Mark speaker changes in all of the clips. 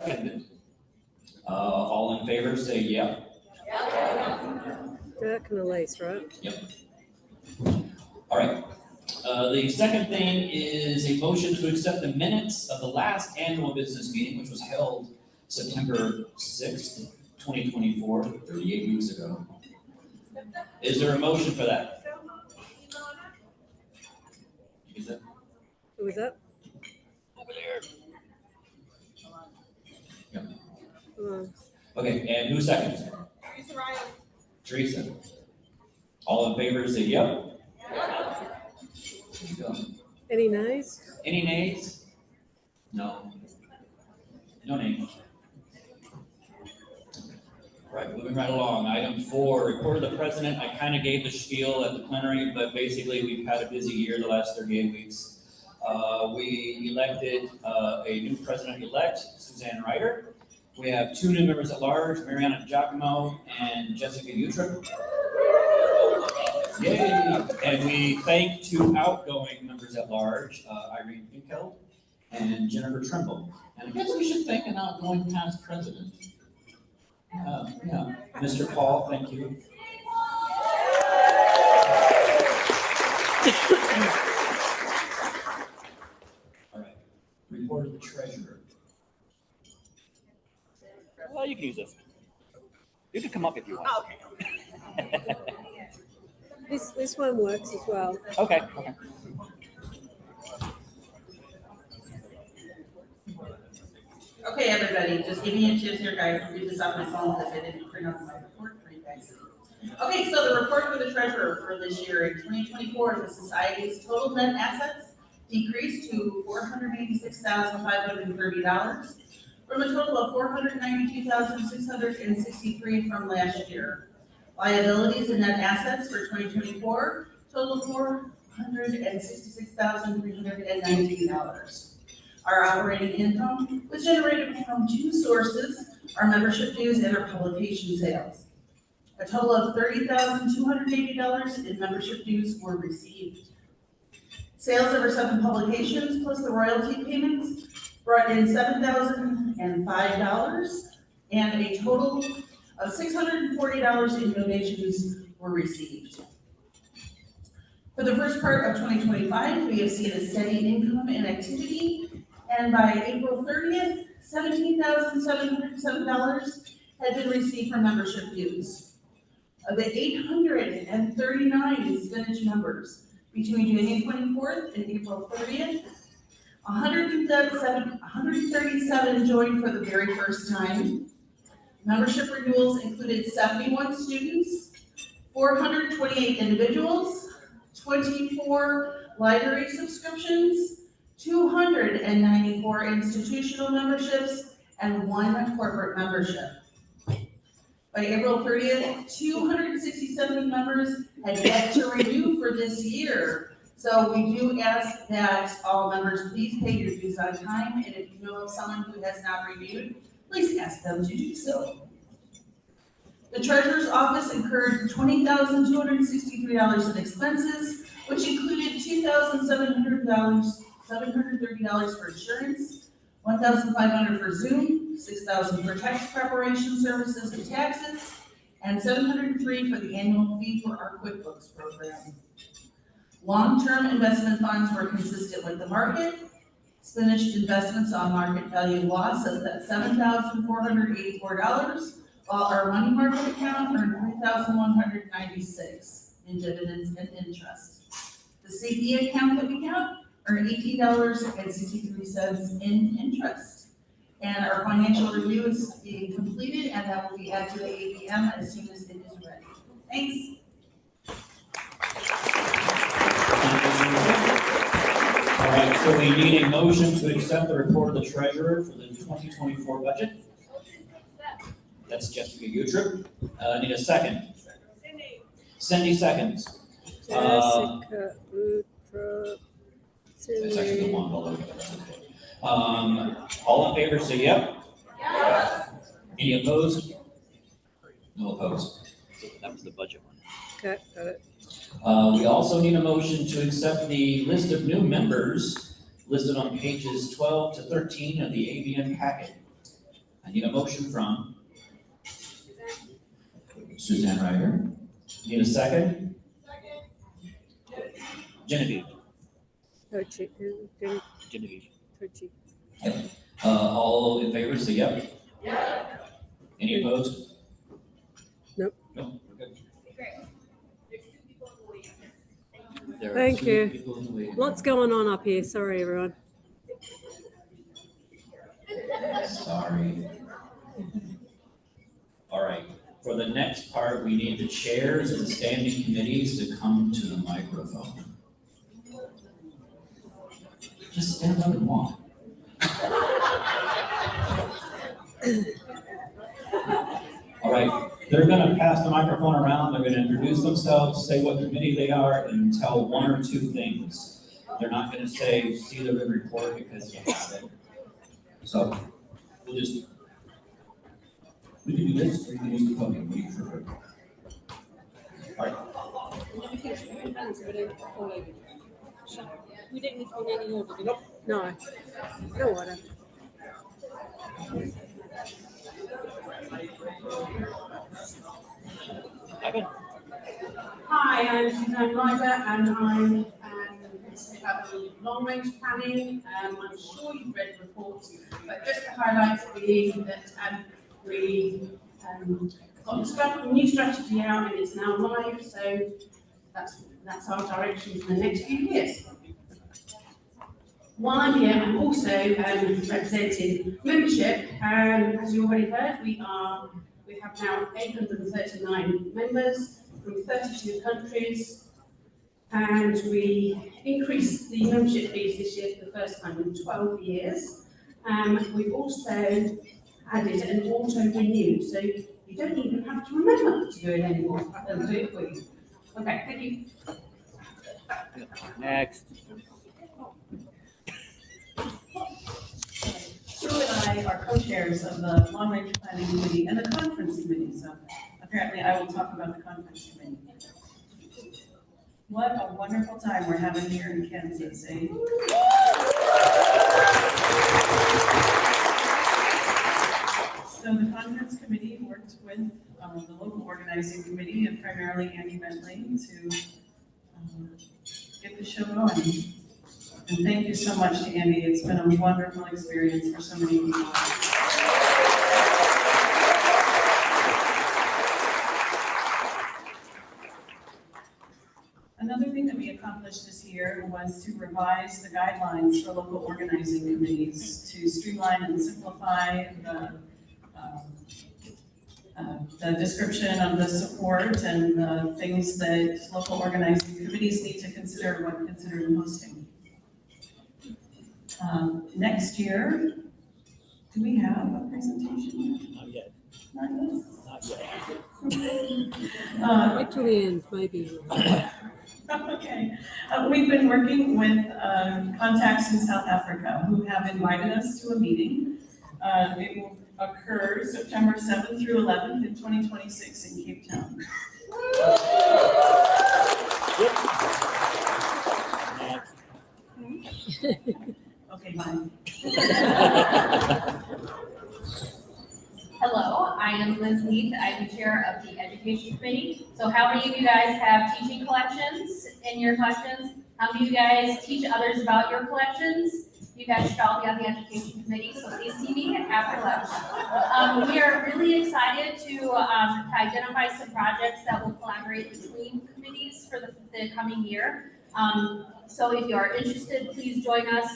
Speaker 1: seconded. All in favor, say yeah.
Speaker 2: That kind of lace, right?
Speaker 1: Yep. All right. The second thing is a motion to accept the minutes of the last annual business meeting, which was held September 6th, 2024, 38 weeks ago. Is there a motion for that? Is that?
Speaker 2: Who was that?
Speaker 1: Over there. Yep.
Speaker 2: Oh,
Speaker 1: Okay, and who seconds?
Speaker 3: Teresa Ryan.
Speaker 1: Teresa. All in favor, say yep.
Speaker 3: Yep.
Speaker 1: There you go.
Speaker 2: any nays?
Speaker 1: Any nays? No. No nays. Right, moving right along. Item 4, report of the president. I kind of gave the spiel at the plenary, but basically we've had a busy year the last 38 weeks. We elected a new president-elect, Suzanne Ryder. We have 2 new members at large, Mariana Giacomo and Jessica Utrip. Yay! And we thank 2 outgoing members at large, Irene Finkeld and Jennifer Trimble. And I guess we should thank an outgoing past president. Yeah, Mr. Paul, thank you. All right, report of the treasurer.
Speaker 4: Well, you can use this. You can come up if you want.
Speaker 3: Oh, okay.
Speaker 2: This one works as well.
Speaker 4: Okay.
Speaker 3: Okay, everybody, just give me a chance here, guys. I'll read this off my phone because I didn't print out my report for you guys. Okay, so the report for the treasurer for this year in 2024, the society's total net assets decreased to $486,530 from a total of $492,663 from last year. Liabilities and net assets for 2024 total $466,319. Our operating income was generated from 2 sources, our membership dues and our publication sales. A total of $30,280 in membership dues were received. Sales of our 7 publications plus the royalty payments brought in $7,005, and a total of $640 in donations were received. For the first part of 2025, we have seen a steady income and activity, and by April 30th, $17,707 had been received from membership dues. Of the 839 Spnhc members between January 24th and April 30th, 137 joined for the very first time. Membership renewals included 71 students, 428 individuals, 24 library subscriptions, 294 institutional memberships, and 1 corporate membership. By April 30th, 267 members had yet to renew for this year. So we do ask that all members please pay your dues on time, and if you know of someone who has not renewed, please ask them to do so. The treasurer's office incurred $20,263 in expenses, which included $2,730 for insurance, $1,500 for Zoom, $6,000 for tax preparation services and taxes, and $703 for the annual fee for our QuickBooks program. Long-term investment funds were consistent with the market. Spnhc investments saw market value loss of $7,484, while our money market account earned $3,196 in dividends and interest. The CE account that we have earned $18.63 in interest. And our financial review is being completed, and that will be added to the ABM as soon as it is ready. Thanks.
Speaker 1: All right, so we need a motion to accept the report of the treasurer for the 2024 budget. That's Jessica Utrip. Need a second. Cindy seconds.
Speaker 2: Jessica Utrip.
Speaker 1: It's actually the one below. All in favor, say yep.
Speaker 3: Yes.
Speaker 1: Any opposed? No opposed.
Speaker 4: So that was the budget one.
Speaker 2: Okay, got it.
Speaker 1: We also need a motion to accept the list of new members listed on pages 12 to 13 of the ABM packet. I need a motion from Suzanne Ryder. Need a second?
Speaker 4: Genevieve.
Speaker 2: Tochi.
Speaker 4: Genevieve.
Speaker 2: Tochi.
Speaker 1: All in favor, say yep. Any opposed?
Speaker 2: Nope.
Speaker 1: No, we're good. There are
Speaker 2: Thank
Speaker 1: two
Speaker 2: you.
Speaker 1: people in the waiting room.
Speaker 2: Lots going on up here. Sorry, everyone.
Speaker 1: Sorry. All right, for the next part, we need the chairs of the standing committees to come to the microphone. Just stand up and walk. All right, they're gonna pass the microphone around, they're gonna introduce themselves, say what committee they are, and tell one or two things. They're not gonna say, see the report because you have it. So, we can do this, or you can use the podium, what do you prefer? All right.
Speaker 2: We didn't need to be in any order. Nope. No. No order.
Speaker 4: Ivan.
Speaker 5: Hi, I'm Suzanne Ryder and I'm about the long range planning. I'm sure you've read the report, but just to highlight being that we got a new strategy out and it's now live, so that's our direction for the next few years. While I'm here, I'm also representing membership, and as you already heard, we have now 839 members from 32 countries, and we increased the membership fees this year for the first time in 12 years. We've also added an auto-renew, so you don't even have to remember to do it anymore. I'll do it for you. Okay, thank you.
Speaker 4: Next.
Speaker 3: Sue and I are co-chairs of the Long Range Planning Committee and the Conference Committee, so apparently I will talk about the Conference Committee. What a wonderful time we're having here in Kansas, eh? So the Conference Committee worked with the local organizing committee and primarily Andy Bentley to get the show going. And thank you so much to Andy. It's been a wonderful experience for so many people. Another thing that we accomplished this year was to revise the guidelines for local organizing committees to streamline and simplify the description of the support and the things that local organizing committees need to consider when considering hosting. Next year, do we have a presentation?
Speaker 4: Not yet.
Speaker 3: Not yet?
Speaker 4: Not yet.
Speaker 2: Wait till the end, maybe.
Speaker 3: Okay. We've been working with contacts in South Africa who have invited us to a meeting. It will occur September 7th through 11th in 2026 in Cape Town.
Speaker 4: Next.
Speaker 3: Okay, bye.
Speaker 6: Hello, I am Liz Leith. I'm the chair of the education committee. So how many of you guys have teaching collections in your collections? How many of you guys teach others about your collections? You guys should all be on the education committee, so please see me after lunch. We are really excited to identify some projects that will collaborate between committees for the coming year. So if you are interested, please join us.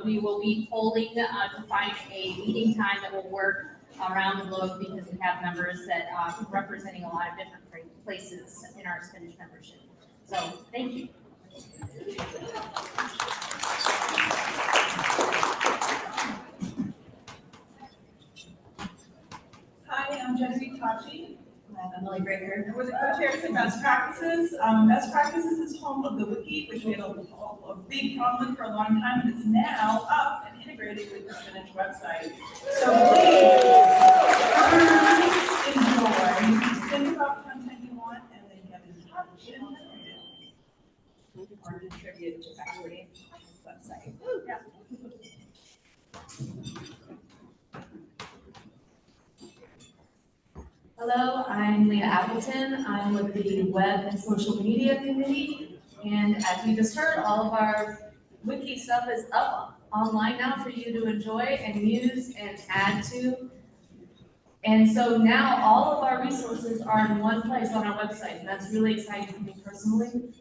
Speaker 6: We will be polling to find a meeting time that will work around the globe because we have members that are representing a lot of different places in our Spnhc membership. So thank you.
Speaker 7: Hi, I'm Genevieve Tachi.
Speaker 6: I'm Emily Breaker.
Speaker 7: We're the co-chairs of Best Practices. Best Practices is home of the wiki, which we had a big problem with for a long time, and it's now up and integrated with the Spnhc website. So please enjoy, think about content you want, and then get in touch and
Speaker 6: Or contribute to Factory website.
Speaker 7: yeah.
Speaker 6: Hello, I'm Leah Appleton. I'm with the Web and Social Media Committee. And as we just heard, all of our wiki stuff is up online now for you to enjoy and use and add to. And so now all of our resources are in one place on our website. That's really exciting for me personally.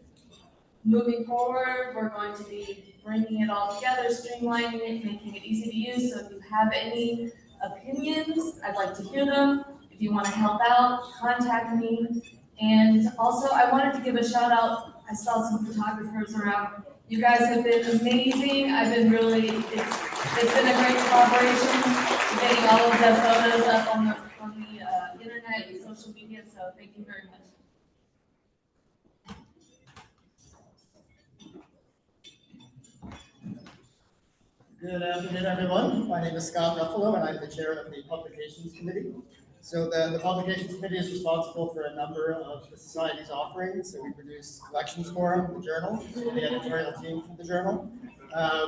Speaker 6: Moving forward, we're going to be bringing it all together, streamlining it, making it easy to use. So if you have any opinions, I'd like to hear them. If you want to help out, contact me. And also, I wanted to give a shout out. I saw some photographers around. You guys have been amazing. I've been really, it's been a great collaboration, getting all of the photos up on the internet and social media. So thank you very much.
Speaker 8: Good afternoon, everyone. My name is Scott Ruffalo, and I'm the chair of the Publications Committee. So the Publications Committee is responsible for a number of the Society's offerings. So we produce collections forum, the journal, the editorial team for the journal.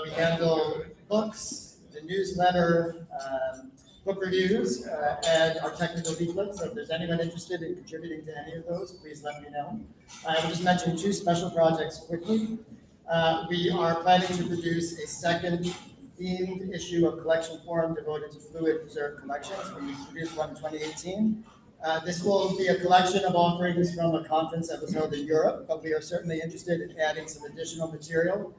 Speaker 8: We handle books, the newsletter, book reviews, and our technical leaflets. So if there's anyone interested in contributing to any of those, please let me know. I will just mention two special projects quickly. We are planning to produce a second themed issue of Collection Forum devoted to fluid preserved collections. We produced one in 2018. This will be a collection of offerings from a conference that was held in Europe, but we are certainly interested in adding some additional material.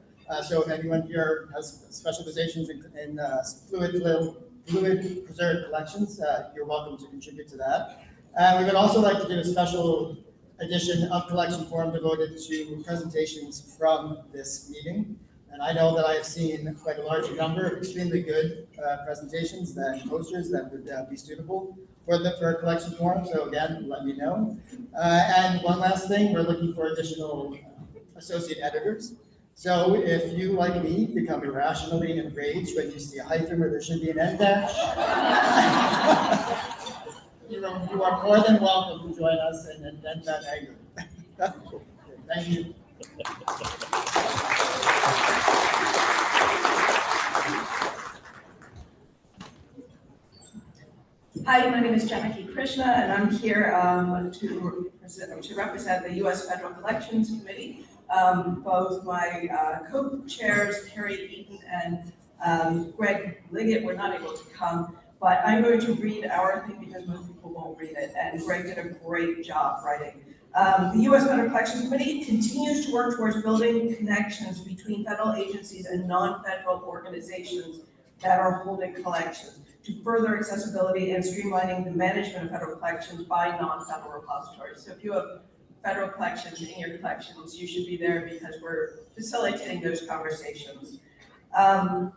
Speaker 8: So if anyone here has specializations in fluid preserved collections, you're welcome to contribute to that. We would also like to do a special edition of Collection Forum devoted to presentations from this meeting. And I know that I have seen quite a large number of extremely good presentations and posters that would be suitable for a Collection Forum. So again, let me know. And one last thing, we're looking for additional associate editors. So if you, like me, become irrationally enraged when you see a hyphen where there should be an end dash, you are more than welcome to join us and vent that anger. Thank you.
Speaker 7: Hi, my name is Janaki Krishna, and I'm here to represent the U.S. Federal Collections Committee. Both my co-chairs, Carrie Eaton and Greg Liggett, were not able to come, but I'm going to read our thing because most people won't read it, and Greg did a great job writing. The U.S. Federal Collections Committee continues to work towards building connections between federal agencies and non-federal organizations that are holding collections to further accessibility and streamlining the management of federal collections by non-federal repositories. So if you have federal collections in your collections, you should be there because we're facilitating those conversations.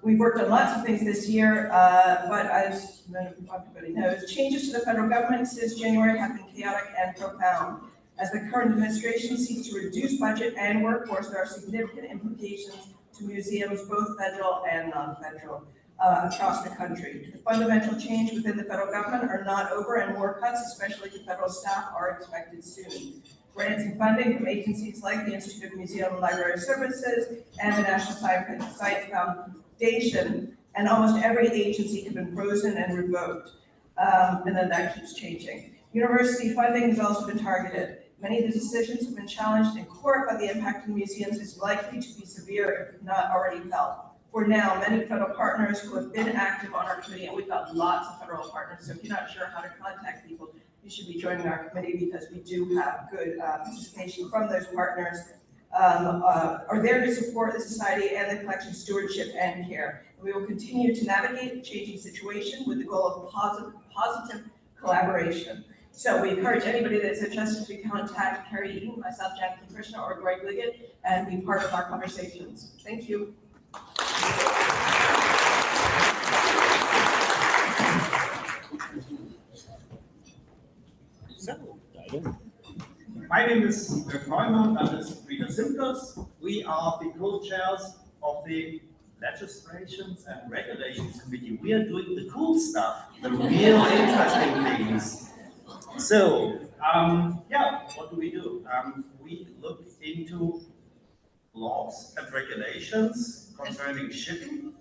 Speaker 7: We've worked on lots of things this year, but as everybody knows, changes to the federal government since January have been chaotic and profound. As the current administration seeks to reduce budget and workforce, there are significant implications to museums, both federal and non-federal, across the country. The fundamental change within the federal government are not over, and more cuts, especially to federal staff, are expected soon. Grants and funding from agencies like the Institute of Museum and Library Services and the National Science Foundation, and almost every agency has been frozen and revoked, and then that keeps changing. University funding has also been targeted. Many of the decisions have been challenged in court, but the impact on museums is likely to be severe, if not already felt. For now, many federal partners who have been active on our committee, and we've got lots of federal partners, so if you're not sure how to contact people, you should be joining our committee because we do have good participation from those partners, are there to support the society and the collection stewardship and care. And we will continue to navigate the changing situation with the goal of positive collaboration. So we encourage anybody that's interested to contact Carrie Eaton, myself, Jackie Krishna, or Greg Liggett, and be part of our conversations. Thank you.
Speaker 9: My name is Dirk Neumann, and this is Rita Simkos. We are the co-chairs of the Legislations and Regulations Committee. We are doing the cool stuff, the real interesting things. So, what do? We look into laws and regulations concerning shipping.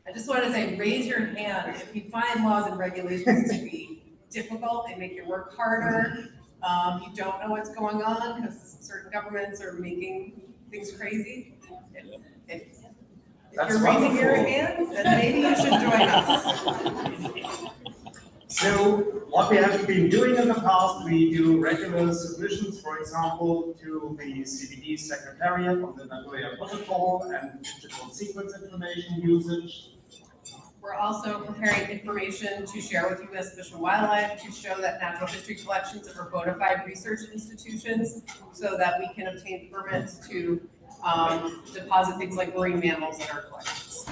Speaker 10: I just want to say, raise your hand if you find laws and regulations to be difficult, they make your work harder. You don't know what's going on because certain governments are making things crazy. If you're raising your hand, then maybe you should join us.
Speaker 9: So what we have been doing in the past, we do regular submissions, for example, to the CBD Secretariat on the Nagoya Protocol and digital sequence information usage.
Speaker 10: We're also preparing information to share with you as Fish and Wildlife to show that natural history collections are bona fide research institutions so that we can obtain permits to deposit things like marine mammals in our collections.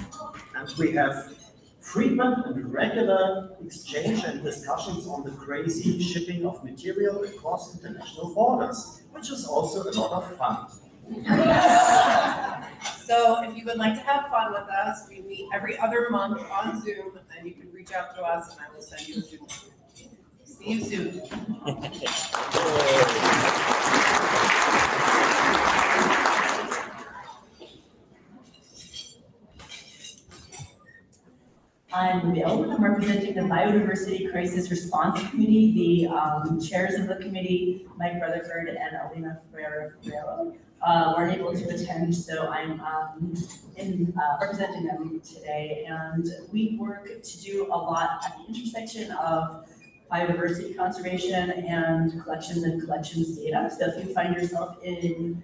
Speaker 9: And we have frequent and regular exchange and discussions on the crazy shipping of material across international borders, which is also a lot of fun.
Speaker 10: So if you would like to have fun with us, we meet every other month on Zoom, and you can reach out to us and I will send you a Zoom. See you soon.
Speaker 11: I'm Bill. I'm representing the Biodiversity Crisis Response Committee. The chairs of the committee, Mike Rutherford and Alina Ferrero, weren't able to attend, so I'm representing them today. And we work to do a lot at the intersection of biodiversity conservation and collections data. So if you find yourself in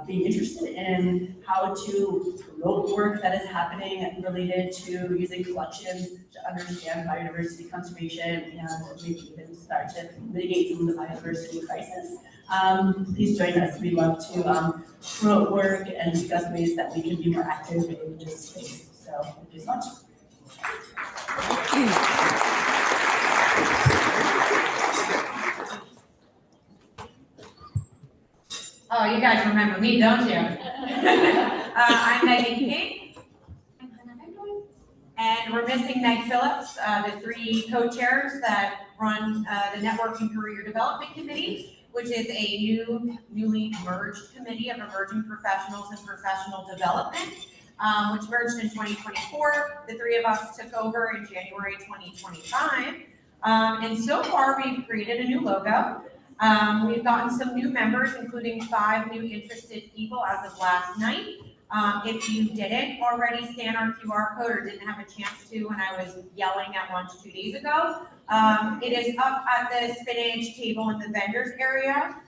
Speaker 11: being interested in how to promote work that is happening related to using collections to understand biodiversity conservation and maybe even start to mitigate some of the biodiversity crisis, please join us. We'd love to promote work and discuss ways that we can be more active in this space. So thank you so much.
Speaker 12: Oh, you guys remember me, don't you? I'm Megan King. And we're missing Meg Phillips, the three co-chairs that run the Network and Career Development Committee, which is a newly merged committee of emerging professionals and professional development, which merged in 2024. The three of us took over in January 2025. And so far, we've created a new logo. We've gotten some new members, including 5 new interested people as of last night. If you didn't already scan our QR code or didn't have a chance to when I was yelling at lunch 2 days ago, it is up at the Spnhc table in the vendors area.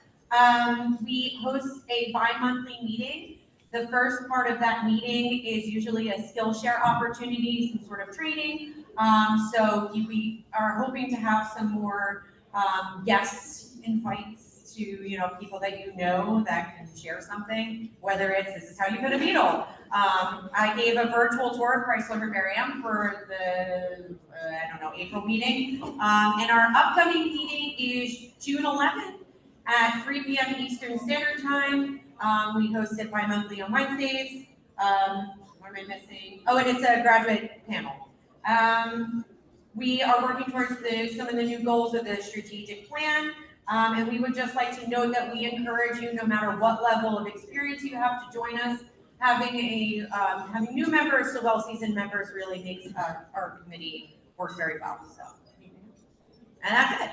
Speaker 12: We host a bi-monthly meeting. The first part of that meeting is usually a Skillshare opportunity, some sort of training. So we are hoping to have some more guest invites to people that that can share something, whether it's this is how you put a beetle. I gave a virtual tour of Chrysler Herbarium for the April meeting, and our upcoming meeting is June 11th at 3 p.m. Eastern Standard Time. We host it bi-monthly on Wednesdays. What am I missing? Oh, and it's a graduate panel. We are working towards some of the new goals of the strategic plan. And we would just like to note that we encourage you, no matter what level of experience you have, to join us. Having new members to well-seasoned members really makes our committee work very well. So, and that's it.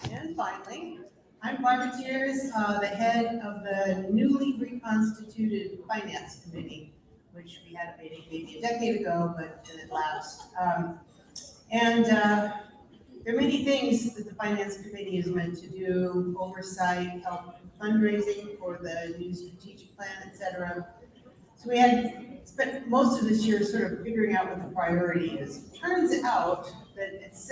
Speaker 13: And finally, I'm Barbara Tears, the head of the newly reconstituted Finance Committee, which we had a meeting maybe a decade ago, but then it lapsed. There are many things that the Finance Committee is meant to do: oversight, help with fundraising for the new strategic plan, etc. So we had spent most of this year sort of figuring out what the priority is. It turns out that it's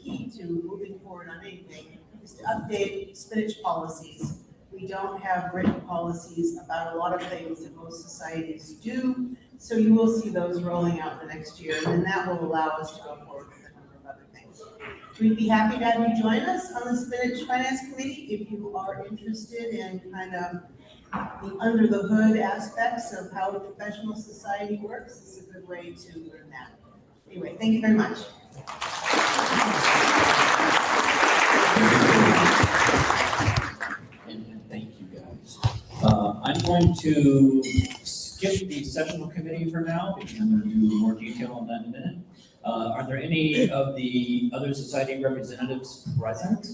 Speaker 13: key to moving forward on anything is to update spinach policies. We don't have written policies about a lot of things that most societies do, so you will see those rolling out the next year, and then that will allow us to go forward with a number of other things. We'd be happy to have you join us on the Spinach Finance Committee if you are interested in kind of the under the hood aspects of how professional society works. It's a good way to learn that. Anyway, thank you very much.
Speaker 1: And thank you guys. I'm going to skip the sessional committee for now, because I'm going to do more detail on that in a minute. Are there any of the other society representatives present?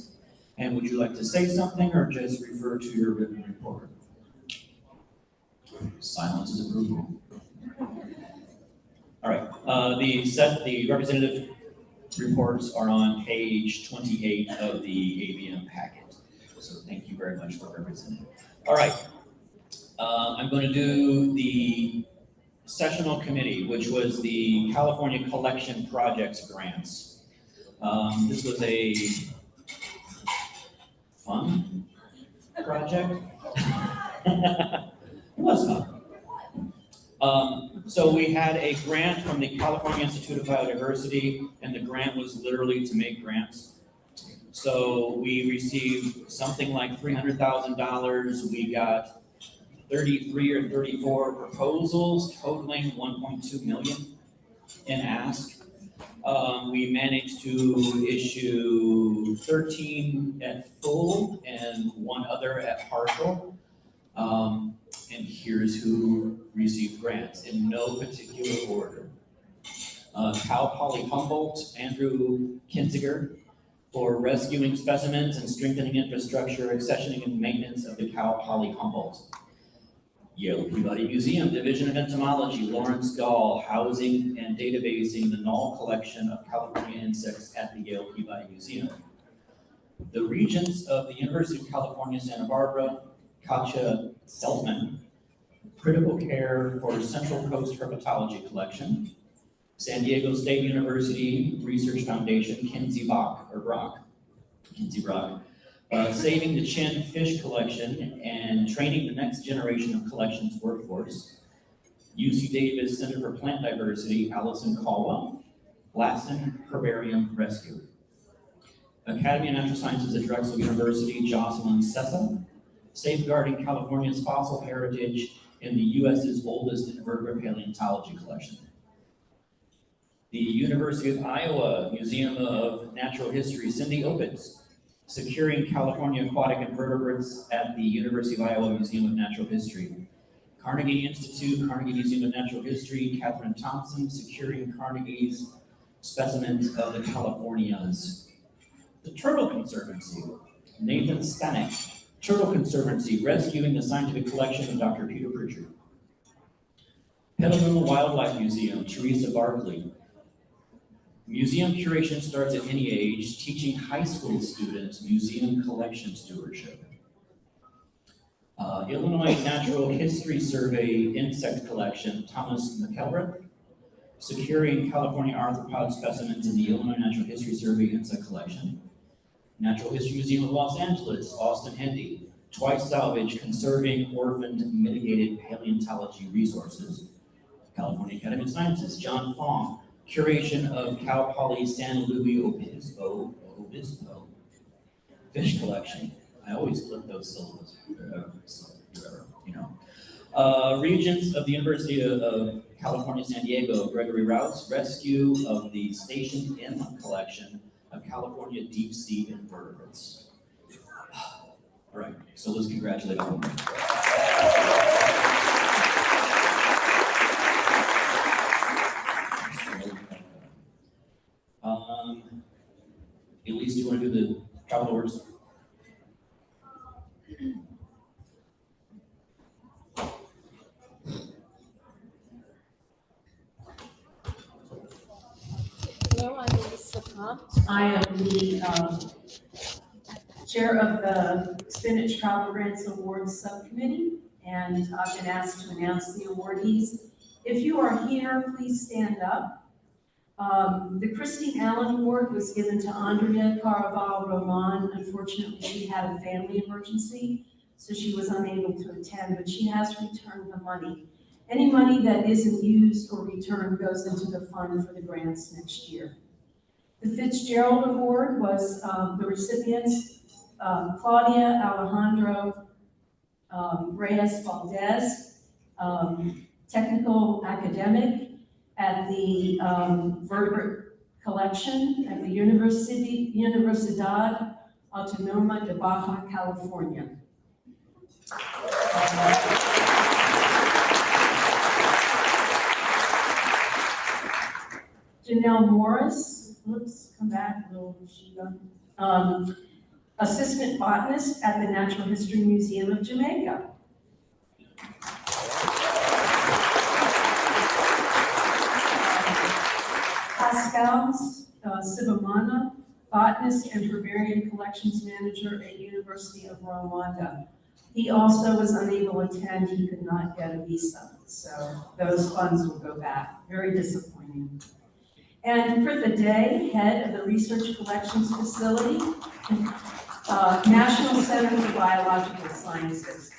Speaker 1: And would you like to say something or just refer to your written report? Silence is approval. All right, the representative reports are on page 28 of the ABM packet. So thank you very much for representing. All right, I'm going to do the sessional committee, which was the California Collection Projects grants. This was a fun project. It was fun. So we had a grant from the California Institute of Biodiversity, and the grant was literally to make grants. So we received something like $300,000. We got 33 or 34 proposals totaling 1.2 million in ask. We managed to issue 13 at full and one other at partial. And here's who received grants in no particular order. Cal Poly Humboldt, Andrew Kinziger, for rescuing specimens and strengthening infrastructure, accessioning and maintenance of the Cal Poly Humboldt. Yale Peabody Museum, Division of Entomology, Lawrence Gall, housing and databasing the null collection of California insects at the Yale Peabody Museum. The Regents of the University of California, Santa Barbara, Katja Seltman, critical care for Central Coast Herpetology Collection. San Diego State University Research Foundation, Kinsey Brock, saving the Chin fish collection and training the next generation of collections workforce. UC Davis Center for Plant Diversity, Allison Caldwell, Blaston Herbarium Rescue. Academy of Natural Sciences at Drexel University, Jocelyn Sessa, safeguarding California's fossil heritage in the U.S.'s oldest invertebrate paleontology collection. The University of Iowa Museum of Natural History, Cindy Opitz, securing California aquatic invertebrates at the University of Iowa Museum of Natural History. Carnegie Institute, Carnegie Museum of Natural History, Catherine Thompson, securing Carnegie's specimens of the Californias. The Turtle Conservancy, Nathan Spnhc, Turtle Conservancy, rescuing the scientific collection of Dr. Peter Pritchard. Petaluma Wildlife Museum, Teresa Barkley. Museum curation starts at any age, teaching high school students museum collection stewardship. Illinois Natural History Survey Insect Collection, Thomas McElrath, securing California arthropod specimens in the Illinois Natural History Survey Insect Collection. Natural History Museum of Los Angeles, Austin Hendy, Twice Salvage, conserving orphaned mitigated paleontology resources. California Academy of Sciences, John Fong, curation of Cal Poly San Luis Obispo fish collection. I always flip those syllables, you know. Regents of the University of California, San Diego, Gregory Rouse, rescue of the Station M collection of California deep sea invertebrates. All right, so let's congratulate all of them. Elise, do you want to do the travel awards?
Speaker 2: Hello, I'm Lisa Pont.
Speaker 11: I am the chair of the Spinach Travel Grants Awards Subcommittee, and I've been asked to announce the awardees. If you are here, please stand up. The Christine Allen Award was given to Andrea Caraval Roman. Unfortunately, she had a family emergency, so she was unable to attend, but she has returned the money. Any money that isn't used or returned goes into the fund for the grants next year. The Fitzgerald Award was the recipients, Claudia Alejandro Reyes Valdez, technical academic at the vertebrate collection at the Universidad Autónoma de Baja California.
Speaker 14: Danelle Morris, whoops, come back, little Shiva. Assistant botanist at the Natural History Museum of Jamaica. Pascal Sibamana, botanist and herbarium collections manager at University of Rwanda. He also was unable to attend, he could not get a visa, so those funds will go back. Very disappointing. And for the day, head of the Research Collections Facility, National Center for Biological Sciences.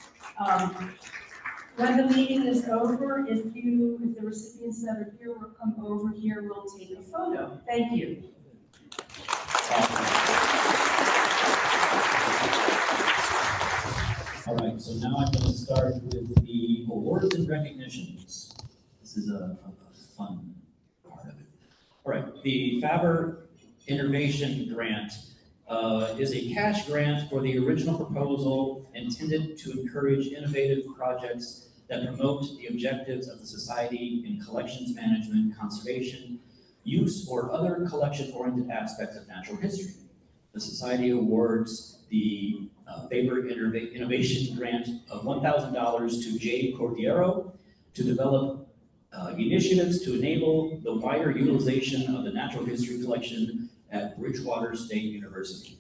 Speaker 14: When the meeting is over, if the recipients that are here will come over here, we'll take a photo. Thank you.
Speaker 1: All right, so now I'm going to start with the awards and recognitions. This is a fun part of it. All right, the Faber Innovation Grant is a cash grant for the original proposal intended to encourage innovative projects that promote the objectives of the Society in collections management, conservation, use, or other collection-oriented aspects of natural history. The Society awards the Faber Innovation Grant of $1,000 to Jay Cordiero to develop initiatives to enable the wider utilization of the natural history collection at Bridgewater State University.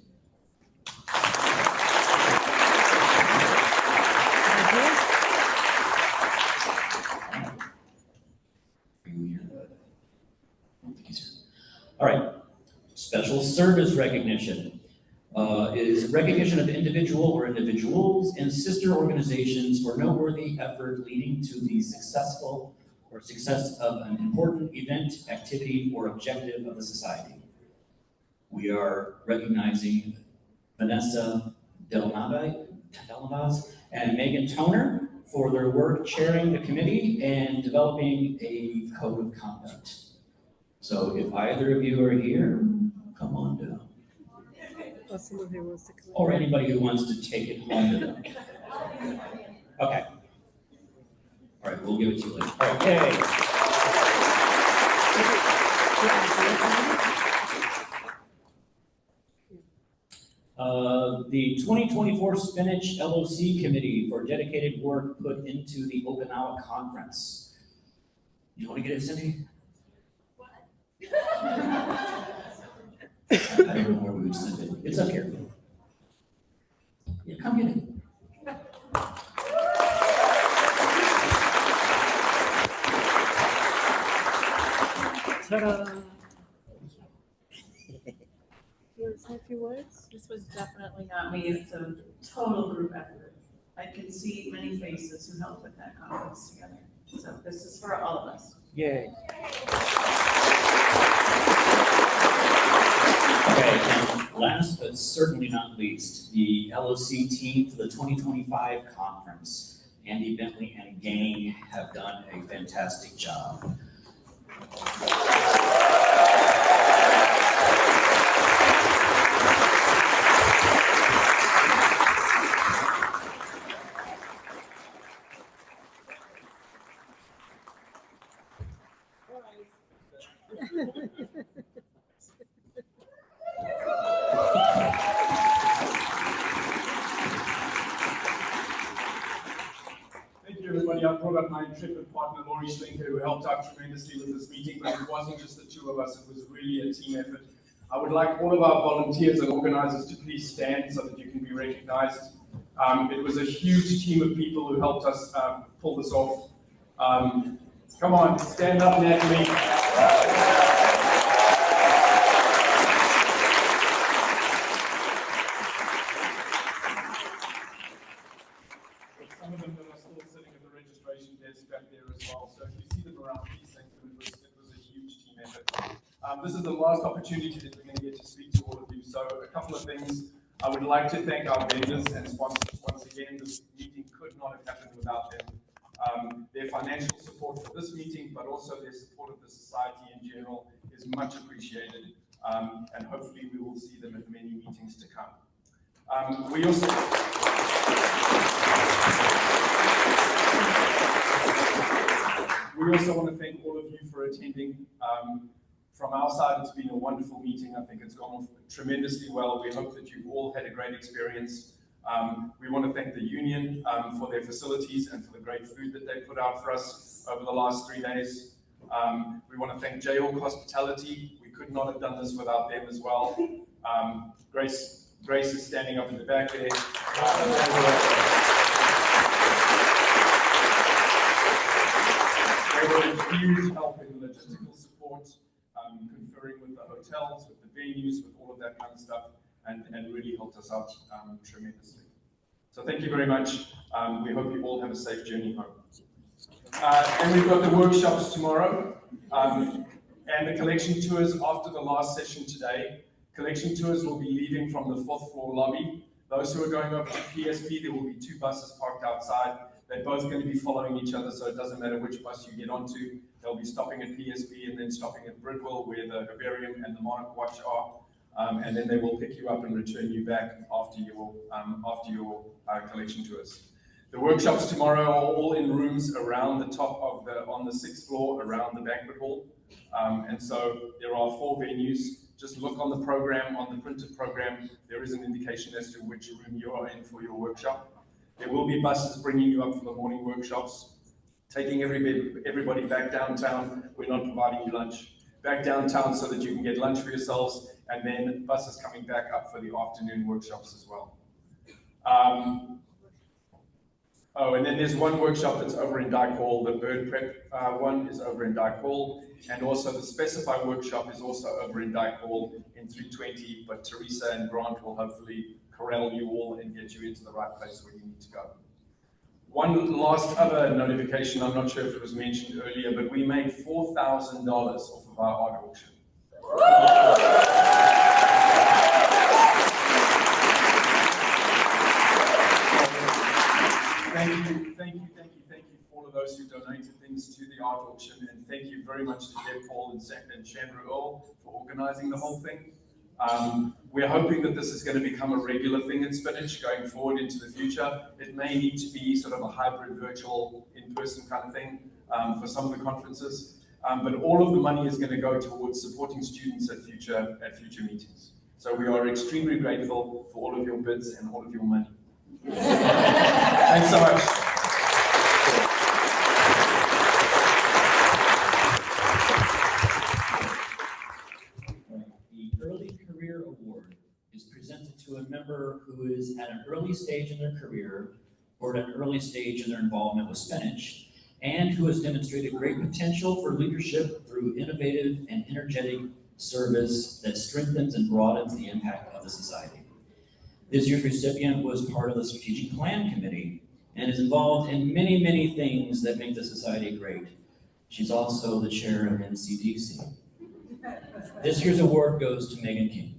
Speaker 1: All right, special service recognition. Is recognition of individual or individuals and sister organizations for noteworthy effort leading to the success of an important event, activity, or objective of the society. We are recognizing Vanessa Delnavas and Megan Toner for their work chairing the committee and developing a code of conduct. So if either of you are here, come on down. Or anybody who wants to take it home to them. Okay. All right, we'll give it to you later. All right, yay. The 2024 Spnhc LOC Committee for dedicated work put into the Okinawa Conference. You want to get it, Cindy? I don't know where we would send it. It's up here. Yeah, come get it.
Speaker 2: Ta-da! You want to say a few words?
Speaker 7: This was definitely not me, it's a total group effort. I can see many faces who helped put that conference together. So this is for all of us.
Speaker 1: Yay. Okay, and last but certainly not least, the LOC team for the 2025 conference. Andy Bentley and gang have done a fantastic job.
Speaker 15: Thank you, everybody. I brought up my intrepid partner, Laurie Schlenker, who helped out tremendously with this meeting, but it wasn't just the two of us, it was really a team effort. I would like all of our volunteers and organizers to please stand so that you can be recognized. It was a huge team of people who helped us pull this off. Come on, stand up, Natalie. Some of them that are still sitting at the registration desk back there as well. So if you see them around, please thank them. It was a huge team effort. This is the last opportunity that we're going to get to speak to all of you. So a couple of things. I would like to thank our vendors and sponsors. Once again, this meeting could not have happened without them. Their financial support for this meeting, but also their support of the society in general is much appreciated. And hopefully we will see them at many meetings to come. We also want to thank all of you for attending. From our side, it's been a wonderful meeting. I think it's gone off tremendously well. We hope that you've all had a great experience. We want to thank the union for their facilities and for the great food that they put out for us over the last 3 days. We want to thank Jayhawk Hospitality. We could not have done this without them as well. Grace is standing up in the back there. They were a huge help in the logistical support, conferring with the hotels, with the venues, with all of that kind of stuff, and really helped us out tremendously. So thank you very much. We hope you all have a safe journey home. And we've got the workshops tomorrow, and the collection tours after the last session today. Collection tours will be leaving from the 4th floor lobby. Those who are going over to PSP, there will be 2 buses parked outside. They're both going to be following each other, so it doesn't matter which bus you get onto. They'll be stopping at PSP and then stopping at Bridwell, where the herbarium and the Monarch Watch are. And then they will pick you up and return you back after your collection tours. The workshops tomorrow are all in rooms around the top of on the 6th floor around the banquet hall. And so there are 4 venues. Just look on the program, on the printed program. There is an indication as to which room you are in for your workshop. There will be buses bringing you up for the morning workshops, taking everybody back downtown. We're not providing you lunch. Back downtown so that you can get lunch for yourselves, and then buses coming back up for the afternoon workshops as well. Oh, and then there's one workshop that's over in Dyke Hall. The bird prep one is over in Dyke Hall, and also the Specify workshop is also over in Dyke Hall in 320, but Teresa and Grant will hopefully corral you all and get you into the right place where you need to go. One last other notification, I'm not sure if it was mentioned earlier, but we made $4,000 off of our art auction. Thank you for all of those who donated things to the art auction, and thank you very much to Deb Paul and Chandra Earl for organizing the whole thing. We're hoping that this is going to become a regular thing at Spnhc going forward into the future. It may need to be sort of a hybrid, virtual, in-person kind of thing for some of the conferences, but all of the money is going to go towards supporting students at future meetings. So we are extremely grateful for all of your bids and all of your money. Thanks so much.
Speaker 1: The Early Career Award is presented to a member who is at an early stage in their career or at an early stage in their involvement with Spnhc, and who has demonstrated great potential for leadership through innovative and energetic service that strengthens and broadens the impact of the society. This year's recipient was part of the Strategic Plan Committee and is involved in many, many things that make the society great. She's also the chair of NCDC. This year's award goes to Megan King.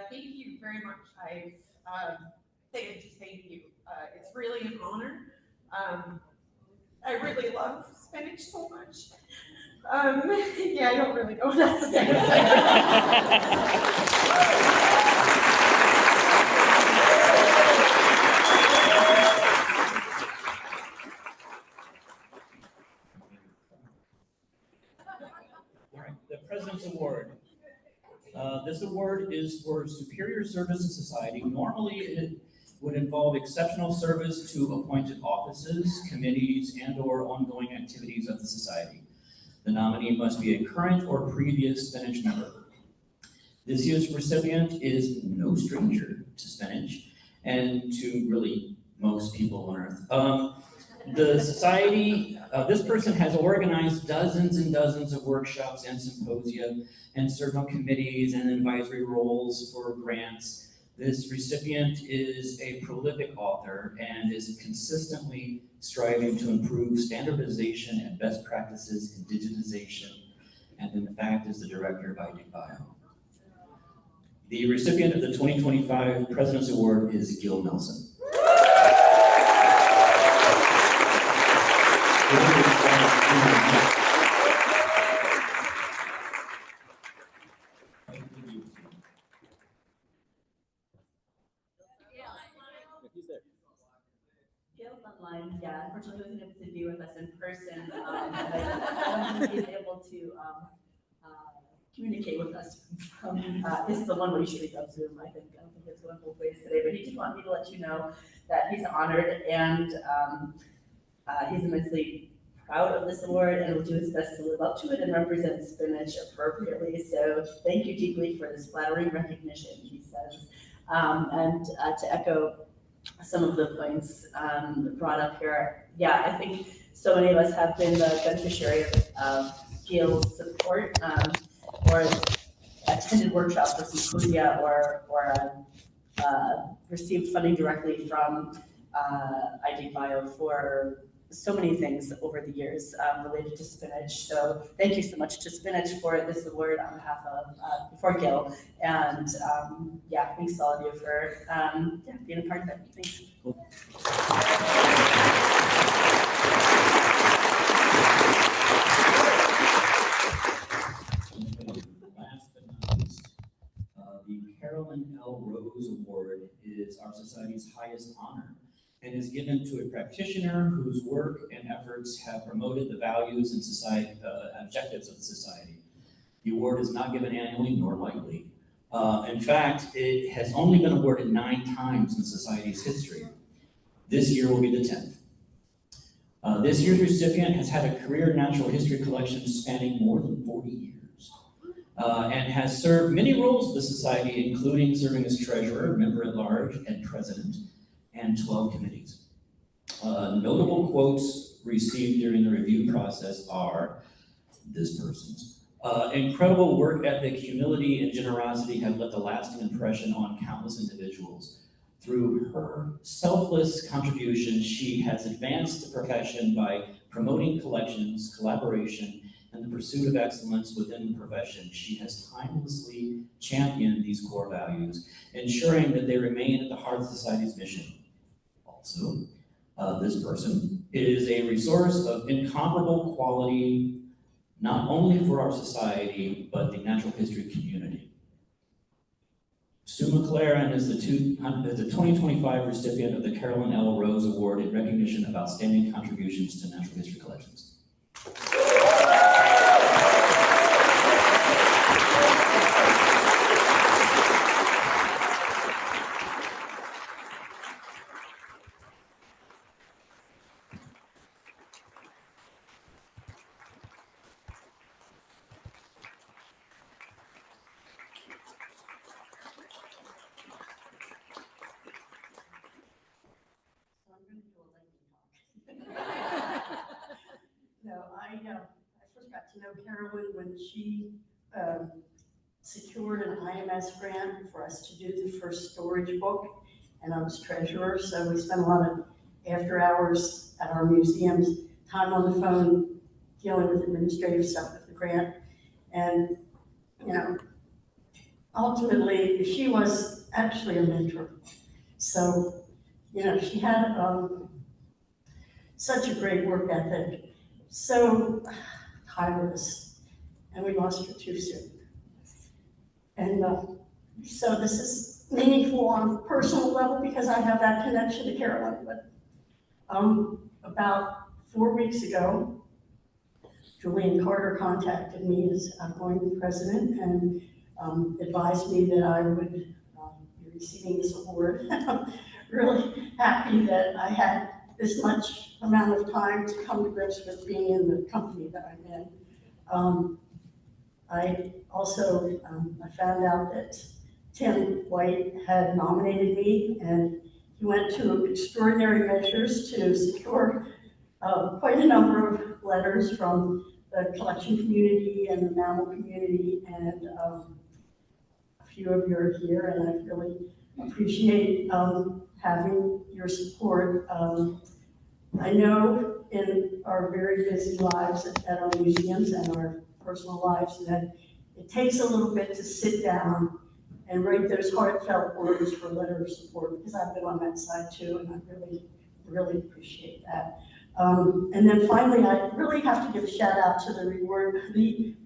Speaker 12: Thank you very much. Thank you. It's really an honor. I really love Spnhc so much. Yeah, I don't really know what else to say.
Speaker 1: All right, the President's Award. This award is for superior service to society. Normally, it would involve exceptional service to appointed offices, committees, and/or ongoing activities of the society. The nominee must be a current or previous Spnhc member. This year's recipient is no stranger to Spnhc and to really most people on earth. The society, this person has organized dozens and dozens of workshops and symposia and served on committees and advisory roles for grants. This recipient is a prolific author and is consistently striving to improve standardization and best practices in digitization, and in fact is the director of ID Bio. The recipient of the 2025 President's Award is Gil Nelson.
Speaker 11: Gail's online, yeah, unfortunately wasn't able to be with us in person, but I don't think he's able to communicate with us from, this is the one where you should be on Zoom, I think it's going both ways today, but he did want me to let you know that he's honored and he's immensely proud of this award and will do his best to live up to it and represent Spnhc appropriately. So thank you deeply for this flattering recognition, he says. And to echo some of the points brought up here, yeah, I think so many of us have been the beneficiary of Gail's support or attended workshops or symposia or received funding directly from ID Bio for so many things over the years related to Spnhc. So thank you so much to Spnhc for this award on behalf of for Gil. And yeah, thanks to all of you for being a part of it. Thanks.
Speaker 1: Cool. Last but not least, the Carolyn L. Rose Award is our society's highest honor and is given to a practitioner whose work and efforts have promoted the values and society objectives of the society. The award is not given annually nor lightly. In fact, it has only been awarded 9 times in society's history. This year will be the 10th. This year's recipient has had a career in natural history collection spanning more than 40 years and has served many roles in the society, including serving as treasurer, member at large, and president, and 12 committees. Notable quotes received during the review process are this person's. Incredible work ethic, humility, and generosity have left a lasting impression on countless individuals. Through her selfless contribution, she has advanced the profession by promoting collections, collaboration, and the pursuit of excellence within the profession. She has timelessly championed these core values, ensuring that they remain at the heart of society's mission. Also, this person is a resource of incomparable quality, not only for our society, but the natural history community. Sue McLaren is the 2025 recipient of the Carolyn L. Rose Award in recognition of outstanding contributions to natural history collections.
Speaker 16: No, I first got to know Carolyn when she secured an IMS grant for us to do the first storage book, and I was treasurer, so we spent a lot of after hours at our museums, time on the phone, dealing with administrative stuff with the grant, and ultimately she was actually a mentor. So she had such a great work ethic. So tireless, and we lost her too soon. And so this is meaningful on a personal level because I have that connection to Carolyn. But about 4 weeks ago, Julian Carter contacted me as outgoing president and advised me that I would be receiving this award. I'm really happy that I had this much amount of time to come to grips with being in the company that I'm in. I also, I found out that Tim White had nominated me, and he went to extraordinary measures to secure quite a number of letters from the collection community and the mammal community, and a few of you are here, and I've really appreciate having your support. I know in our very busy lives at our museums and our personal lives that it takes a little bit to sit down and write those heartfelt words for a letter of support, because I've been on that side too, and I really, really appreciate that. And then finally, I really have to give a shout out to the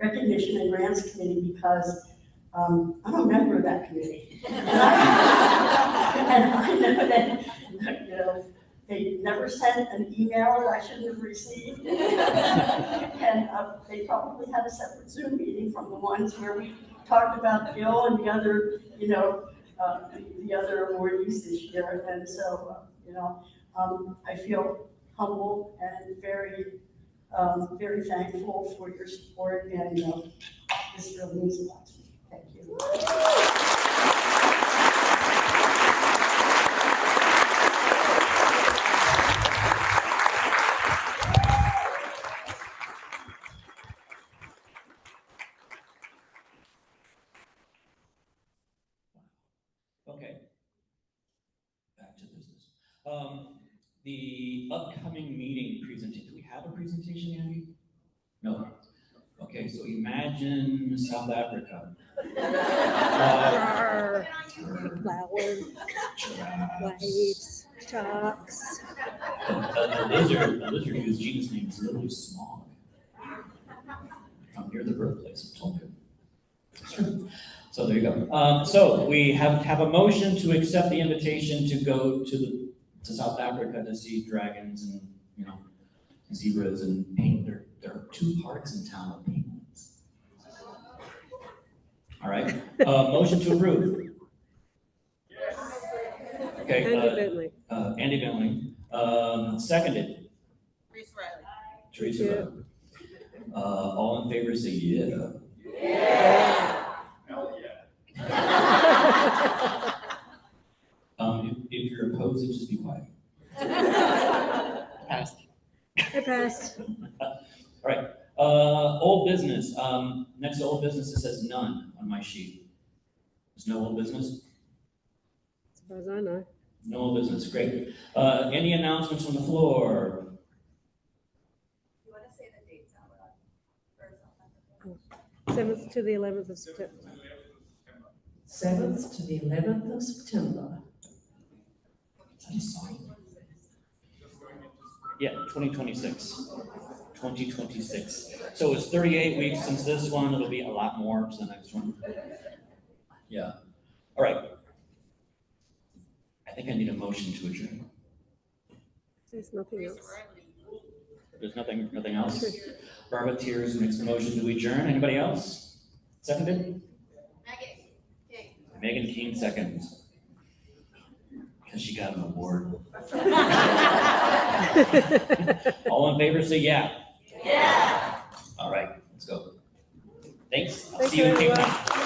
Speaker 16: Recognition and Grants Committee, because I'm a member of that committee. And I know that, you know, they never sent an email that I shouldn't have received. And they probably had a separate Zoom meeting from the ones where we talked about Gil and the other, you know, the other awardees this year. And so, you know, I feel humble and very, very thankful for your support, and this really means a lot to me. Thank you.
Speaker 1: Okay. Back to business. The upcoming meeting presentation, do we have a presentation, Andy? No. Okay, so imagine South Africa.
Speaker 2: Flowers, waves, sharks.
Speaker 1: A lizard whose genus name is literally smog. From near the birthplace of Tolkien. It's true. So there you go. So we have a motion to accept the invitation to go to South Africa to see dragons and, you know, zebras and penguins. There are 2 parks in town of penguins. All right. Motion to approve. Yes. Okay.
Speaker 2: Andy Bentley.
Speaker 1: Andy Bentley. Seconded. Teresa
Speaker 2: Yeah.
Speaker 1: Riley. All in favor say yeah.
Speaker 2: Yeah.
Speaker 15: Hell yeah.
Speaker 1: If you're opposed, just be quiet.
Speaker 4: Passed.
Speaker 2: I passed.
Speaker 1: All right. Old business. Next to old business, it says none on my sheet. There's no old business?
Speaker 2: As far as I know.
Speaker 1: No old business. Great. Any announcements from the floor?
Speaker 6: You want to say the dates out loud?
Speaker 2: 7th to the 11th of September.
Speaker 17: 7th to the 11th of September.
Speaker 1: Is that a song? Yeah, 2026. 2026. So it's 38 weeks since this one. It'll be a lot more to the next one. Yeah. All right. I think I need a motion to adjourn.
Speaker 2: There's nothing else.
Speaker 1: There's nothing else? Barbara Tears makes the motion to adjourn. Anybody else? Seconded? Megan King seconds. Because she got an award. All in favor say yeah. Yeah. All right, let's go. Thanks. I'll see you in 2 weeks.